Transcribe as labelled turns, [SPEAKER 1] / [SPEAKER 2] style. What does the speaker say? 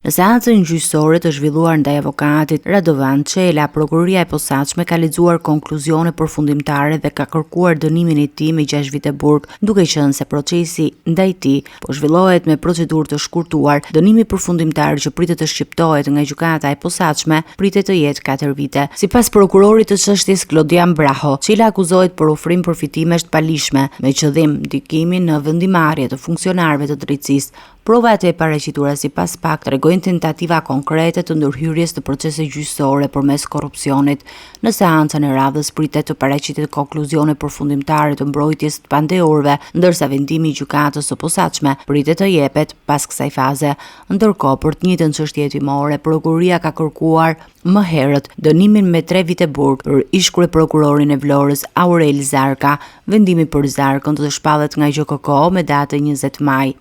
[SPEAKER 1] Në seancën gjyqësore të zhvilluar ndaj avokatit Radovan Çela, prokuroria e posaçme ka lexuar konkluzione përfundimtare dhe ka kërkuar dënimin e tij me 6 vite burg, duke qenë se procesi ndaj tij po zhvillohet me procedurë të shkurtuar. Dënimi përfundimtar që pritet të shqiptohet nga gjykata e posaçme pritet të jetë 4 vite. Sipas prokurorit të çështjes Klodian Braho, Çela akuzohet për ofrim përfitimesh të palishme me qëllim ndikimin në vendimarrje të funksionarëve të drejtësisë. Provat e paraqitura sipas pak tregojnë tentativa konkrete të ndërhyrjes të proceseve gjyqësore përmes korrupsionit. Në seancën e radhës pritet të paraqitet konkluzione përfundimtare të mbrojtjes të pandehurve, ndërsa vendimi i gjykatës së posaçme pritet të jepet pas kësaj faze. Ndërkohë, për të njëjtën çështje hetimore, prokuroria ka kërkuar më herët dënimin me 3 vite burg për ish-kryeprokurorin e Vlorës Aurel Zarka. Vendimi për Zarkën do të shpallet nga GJKK me datën 20 maj.